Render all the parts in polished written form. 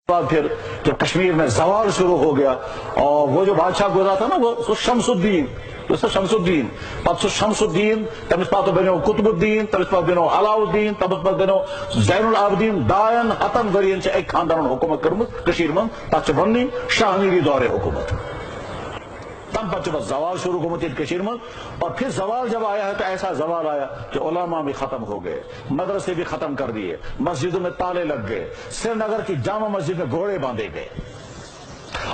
بعد پھر جب کشمیر میں زوال شروع ہو گیا اور وہ جو بادشاہ گزرا تھا نا وہ شمس الدین پس شمس الدین تمس پتہ بنو قطب الدین تمس پتہ بنو علاء الدین تمس پتہ بنو زین العابدین دائن ہتن ورین سے ایک خاندان حکومت کرمت کشیر من تک بننی شاہ میری دور حکومت تم پتہ بس زوال شروع گمت کشیر من اور پھر زوال جب آیا ہے تو ایسا زوال آیا کہ علماء بھی ختم ہو گئے، مدرسے بھی ختم کر دیے، مسجدوں میں تالے لگ گئے، سری نگر کی جامع مسجد میں گھوڑے باندھے گئے،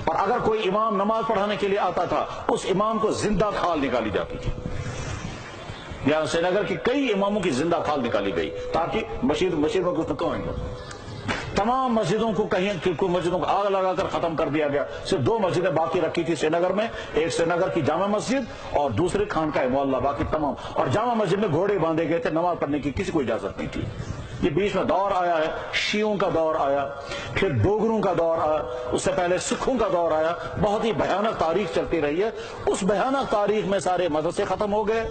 اور اگر کوئی امام نماز پڑھانے کے لیے آتا تھا اس امام کو زندہ کھال نکالی جاتی تھی۔ یہاں سری نگر کی کئی اماموں کی زندہ کھال نکالی گئی تاکہ مسجد میں کچھ نہ کہیں۔ تمام مسجدوں کو مسجدوں کو آگ لگا کر ختم کر دیا گیا، صرف دو مسجدیں باقی رکھی تھی سری نگر میں، ایک سری نگر کی جامع مسجد اور دوسری خانقاہ معلیٰ، باقی تمام، اور جامع مسجد میں گھوڑے باندھے گئے تھے، نماز پڑھنے کی کسی کو اجازت نہیں تھی۔ یہ بیچ میں دور آیا ہے، شیعوں کا دور آیا، پھر ڈوگروں کا دور آیا، اس سے پہلے سکھوں کا دور آیا، بہت ہی بھیانک تاریخ چلتی رہی ہے۔ اس بھیانک تاریخ میں سارے مدرسے ختم ہو گئے،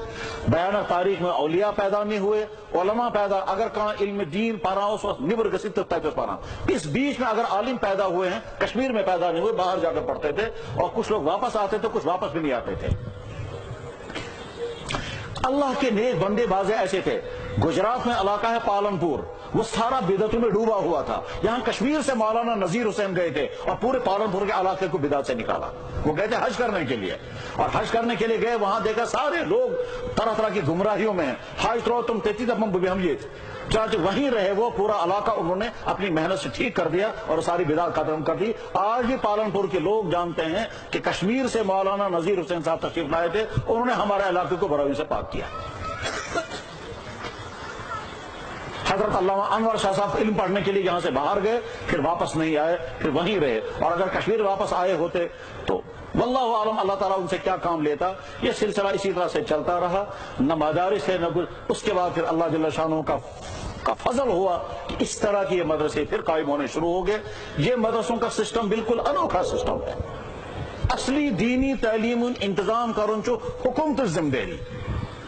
بھیانک تاریخ میں اولیاء پیدا نہیں ہوئے، علماء پیدا، اگر کہاں علم دین پارا اس وقت نبر گسی تو تیپس پارا، اس بیچ میں اگر عالم پیدا ہوئے ہیں کشمیر میں پیدا نہیں ہوئے، باہر جا کر پڑھتے تھے، اور کچھ لوگ واپس آتے تھے، کچھ واپس بھی نہیں آتے تھے۔ اللہ کے نیک بندے بازے ایسے تھے۔ گجرات میں علاقہ ہے پالنپور، وہ سارا بدعتوں میں ڈوبا ہوا تھا، یہاں کشمیر سے مولانا نذیر حسین گئے تھے اور پورے پالنپور کے علاقے کو بدعت سے نکالا۔ وہ گئے تھے حج کرنے کے لیے، اور حج کرنے کے لیے گئے، وہاں دیکھا سارے لوگ طرح طرح کی گمراہیوں میں ہیں، حج تو تم تیتی تب ہم یہ چاچ وہیں رہے، وہ پورا علاقہ انہوں نے اپنی محنت سے ٹھیک کر دیا اور ساری بدعت ختم کر دی۔ آج بھی پالنپور کے لوگ جانتے ہیں کہ کشمیر سے مولانا نذیر حسین صاحب تشریف لائے تھے، انہوں نے ہمارے علاقے کو برائی سے پاک کیا۔ حضرت علامہ انور شاہ صاحب علم پڑھنے کے لیے یہاں سے باہر گئے، پھر واپس نہیں آئے، پھر وہیں رہے، اور اگر کشمیر واپس آئے ہوتے تو واللہ عالم اللہ تعالیٰ ان سے کیا کام لیتا۔ یہ سلسلہ اسی طرح سے چلتا رہا، نہ مدارس ہے نہ کچھ۔ اس کے بعد پھر اللہ جل شانہ کا فضل ہوا کہ اس طرح کی یہ مدرسے پھر قائم ہونے شروع ہو گئے۔ یہ مدرسوں کا سسٹم بالکل انوکھا سسٹم ہے۔ اصلی دینی تعلیم انتظام کرن چو حکومت ذمہ داری،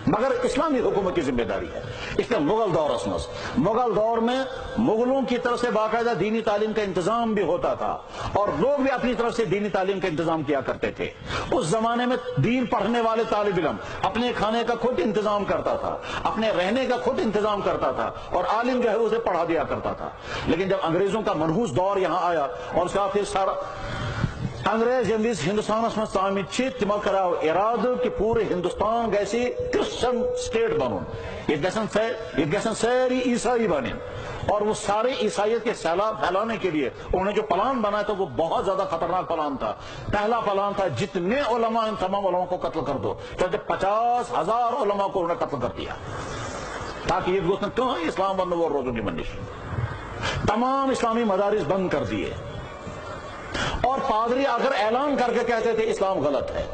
مگر اسلامی حکومت کی ذمہ داری ہے۔ اس میں مغل دور میں مغلوں کی طرف سے باقاعدہ دینی تعلیم کا انتظام بھی ہوتا تھا، اور لوگ بھی اپنی طرف سے دینی تعلیم کا انتظام کیا کرتے تھے۔ اس زمانے میں دین پڑھنے والے طالب علم اپنے کھانے کا خود انتظام کرتا تھا، اپنے رہنے کا خود انتظام کرتا تھا، اور عالم جو ہے اسے پڑھا دیا کرتا تھا۔ لیکن جب انگریزوں کا منحوس دور یہاں آیا اور اس کا پھر سارا انگریز ہندوستان میں تعمیر چھ تمہ کراو ارادہ کہ پورے ہندوستان گیسی کرسچن سٹیٹ بنون، یہ گیسن ساری عیسائی بنے، اور وہ سارے عیسائیت کے سیلاب پھیلانے کے لیے انہوں نے جو پلان بنایا تھا وہ بہت زیادہ خطرناک پلان تھا۔ پہلا پلان تھا جتنے علماء ان تمام علماء کو قتل کر دو، تو 50,000 علماء کو انہوں نے قتل کر دیا تاکہ یہ گوشت کیوں اسلام بند وہ روزوں کی منش، تمام اسلامی مدارس بند کر دیے، اور پادری اگر اعلان کر کے کہتے تھے اسلام غلط ہے۔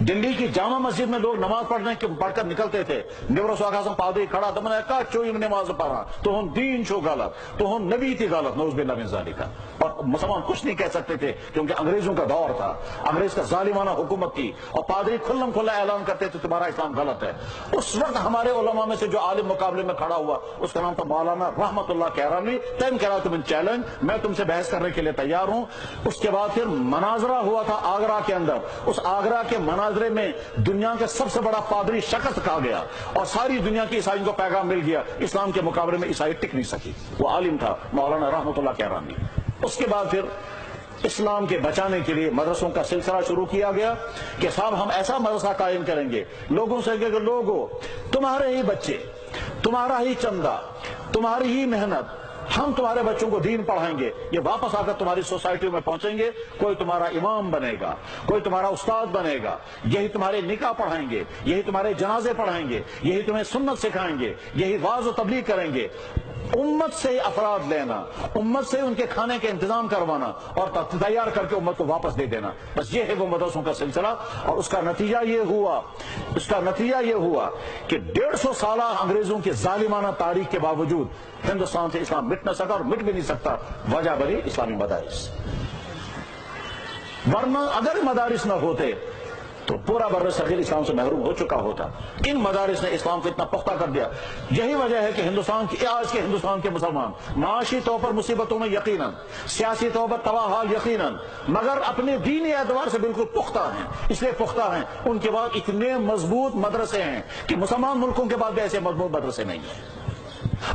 دلی کی جامع مسجد میں لوگ نماز پڑھ کر نکلتے تھے، نیورو سواگاسم پادری کھڑا تھا، میں نے کہا چوئی نماز پڑھا تو ہم دین چھو غلط، تو ہم نبی تھی غلط، نعوذ باللہ من ذالک، اور مسلمان کچھ نہیں کہہ سکتے تھے کیونکہ انگریزوں کا دور تھا، انگریز کا ظالمانہ حکومت تھی، اور پادری کھلم کھلا اعلان کرتے تھے تمہارا اسلام غلط ہے۔ اس وقت ہمارے علماء میں سے جو عالم مقابلے میں کھڑا ہوا اس کا نام تھا مولانا رحمت اللہ کیرانی، تم کہہ رہا تم چیلنج، میں تم سے بحث کرنے کے لیے تیار ہوں۔ اس کے بعد پھر مناظرہ ہوا تھا آگرہ کے اندر، اس آگرہ کے مناظرے میں دنیا کے سب سے بڑا پادری شخص کہا گیا، اور ساری دنیا کی عیسائیوں کو پیغام مل گیا، اسلام کے مقابلے میں عیسائی ٹک نہیں سکی۔ وہ عالم تھا مولانا رحمت اللہ کیرانی۔ اس کے بعد پھر اسلام کے بچانے کے لیے مدرسوں کا سلسلہ شروع کیا گیا کہ صاحب ہم ایسا مدرسہ قائم کریں گے، لوگوں سے کہ لوگوں تمہارے ہی بچے، تمہارا ہی چندہ، تمہاری ہی محنت، ہم تمہارے بچوں کو دین پڑھائیں گے، یہ واپس آ کر تمہاری سوسائٹیوں میں پہنچیں گے، کوئی تمہارا امام بنے گا، کوئی تمہارا استاد بنے گا، یہی تمہارے نکاح پڑھائیں گے، یہی تمہارے جنازے پڑھائیں گے، یہی تمہیں سنت سکھائیں گے، یہی واعظ و تبلیغ کریں گے۔ امت سے افراد لینا، امت سے ان کے کھانے کے انتظام کروانا اور تیار کر کے امت کو واپس دے دینا، بس یہ ہے وہ مدرسوں کا سلسلہ۔ اور اس کا نتیجہ یہ ہوا کہ 150 سالہ انگریزوں کے ظالمانہ تاریخ کے باوجود ہندوستان سے اسلام مٹ نہ سکا، اور مٹ بھی نہیں سکتا، وجہ بنی اسلامی مدارس۔ ورنہ اگر مدارس نہ ہوتے تو پورا بر صغیر اسلام سے محروم ہو چکا ہوتا. ان مدارس نے اسلام کو اتنا پختہ کر دیا. یہی وجہ ہے کہ آج کے ہندوستان کے مسلمان معاشی طور پر مصیبتوں میں یقیناً، سیاسی طور پر تباہ حال یقیناً، مگر اپنے دینی اعتبار سے بالکل پختہ ہیں. اس لیے پختہ ہیں ان کے بعد اتنے مضبوط مدرسے ہیں کہ مسلمان ملکوں کے بعد بھی ایسے مضبوط مدرسے نہیں ہیں.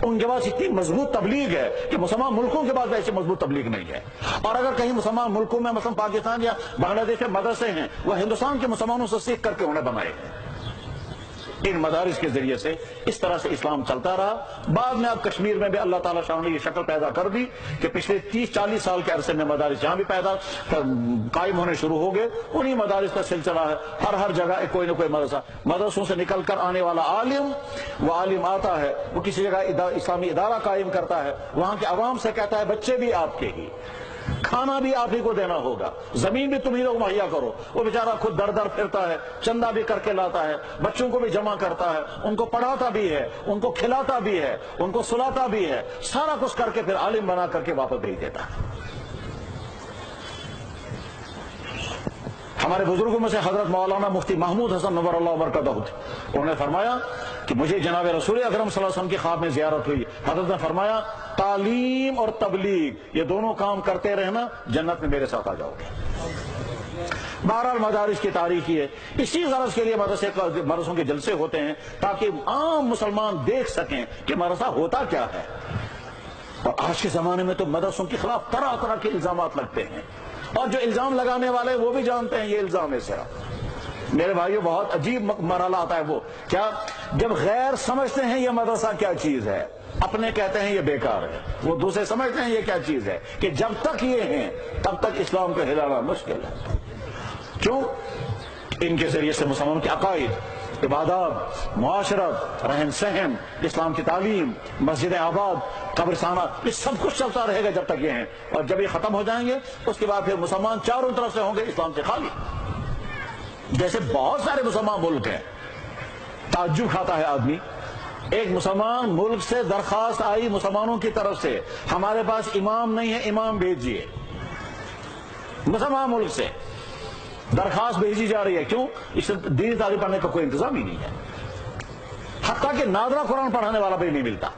ان کے پاس اتنی مضبوط تبلیغ ہے کہ مسلمان ملکوں کے بعد ایسی مضبوط تبلیغ نہیں ہے. اور اگر کہیں مسلمان ملکوں میں مثلا پاکستان یا بنگلہ دیش کے مدرسے ہیں، وہ ہندوستان کے مسلمانوں سے سیکھ کر کے انہیں بنائے ہیں. ان مدارس کے ذریعے سے اس طرح سے اسلام چلتا رہا. بعد میں اب کشمیر میں بھی اللہ تعالیٰ شاہ نے یہ شکل پیدا کر دی کہ پچھلے 30-40 سال کے عرصے میں مدارس جہاں بھی قائم ہونے شروع ہو گئے. انہی مدارس کا سلسلہ ہے. ہر جگہ کوئی نہ کوئی مدرسہ. مدرسوں سے نکل کر آنے والا عالم، وہ عالم آتا ہے، وہ کسی جگہ اسلامی ادارہ قائم کرتا ہے، وہاں کے عوام سے کہتا ہے بچے بھی آپ کے ہی، کھانا بھی آپ ہی کو دینا ہوگا، زمین بھی تم ہی لوگ مہیا کرو. وہ بیچارہ خود در در پھرتا ہے، چندہ بھی کر کے لاتا ہے، بچوں کو بھی جمع کرتا ہے، ان کو پڑھاتا بھی ہے، ان کو کھلاتا بھی ہے، ان کو سلاتا بھی ہے، سارا کچھ کر کے پھر عالم بنا کر کے واپس بھیج دیتا ہے. ہمارے بزرگوں میں سے حضرت مولانا مفتی محمود حسن نور اللہ برکاتہ، انہوں نے فرمایا کہ مجھے جناب رسول اکرم صلی اللہ علیہ وسلم کی خواب میں زیارت ہوئی. حضرت نے فرمایا تعلیم اور تبلیغ یہ دونوں کام کرتے رہنا، جنت میں میرے ساتھ آ جاؤ گے. بہرحال مدارس کی تاریخ ہے. اسی غرض کے لیے مدرسوں کے جلسے ہوتے ہیں تاکہ عام مسلمان دیکھ سکیں کہ مدرسہ ہوتا کیا ہے. اور آج کے زمانے میں تو مدرسوں کے خلاف طرح طرح کے الزامات لگتے ہیں، اور جو الزام لگانے والے وہ بھی جانتے ہیں یہ الزام ہے صرف. میرے بھائیو بہت عجیب مرحلہ آتا ہے وہ کیا، جب غیر سمجھتے ہیں یہ مدرسہ کیا چیز ہے، اپنے کہتے ہیں یہ بیکار ہے، وہ دوسرے سمجھتے ہیں یہ کیا چیز ہے، کہ جب تک یہ ہیں تب تک اسلام کو ہلانا مشکل ہے. کیوں؟ ان کے ذریعے سے مسلمان کے عقائد، عبادات، معاشرت، رہن سہن، اسلام کی تعلیم، مسجد آباد، قبرستانات، یہ سب کچھ چلتا رہے گا جب تک یہ ہیں. اور جب یہ ختم ہو جائیں گے اس کے بعد پھر مسلمان چاروں طرف سے ہوں گے اسلام سے خالی. جیسے بہت سارے مسلمان ملک ہیں، تعجب کھاتا ہے آدمی. ایک مسلمان ملک سے درخواست آئی مسلمانوں کی طرف سے، ہمارے پاس امام نہیں ہے، امام بھیجیے. مسلمان ملک سے درخواست بھیجی جا رہی ہے. کیوں؟ اس سے دینی تعلیم پڑھنے کا کوئی انتظام ہی نہیں ہے. حتیٰ کہ نادرہ قرآن پڑھانے والا بھی نہیں ملتا.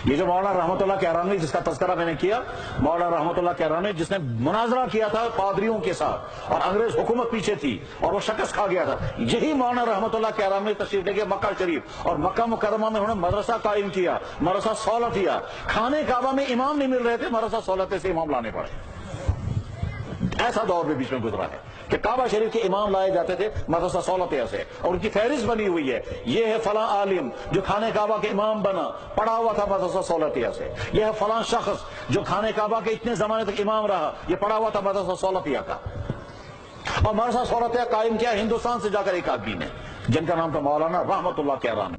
یہ جو مولانا رحمت اللہ کیرانوی جس کا تذکرہ میں نے کیا، مولانا رحمت اللہ کیرانوی جس نے مناظرہ کیا تھا پادریوں کے ساتھ اور انگریز حکومت پیچھے تھی اور وہ شکست کھا گیا تھا، یہی مولانا رحمت اللہ کیرانوی تشریف لے گئے مکہ شریف اور مکہ مکرمہ میں انہوں نے مدرسہ قائم کیا، مدرسہ سہولت دیا. خانے کعبہ میں امام نہیں مل رہے تھے، مدرسہ سہولت سے امام لانے پڑے. ایسا دور بھی بیچ میں گزرا ہے کہ کعبہ شریف کے امام لائے جاتے تھے مدرسہ سہولتیہ سے، اور ان کی فہرست بنی ہوئی ہے، یہ ہے فلاں عالم جو خانے کعبہ کے امام بنا، پڑھا ہوا تھا مدرسہ سہولتیہ سے. یہ ہے فلاں شخص جو خانے کعبہ کے اتنے زمانے تک امام رہا، یہ پڑھا ہوا تھا مدرسہ سہولتیہ کا. اور مدرسہ سہولتیہ قائم کیا ہندوستان سے جا کر ایک آدمی نے، جن کا نام تھا مولانا رحمت اللہ کیرانوی.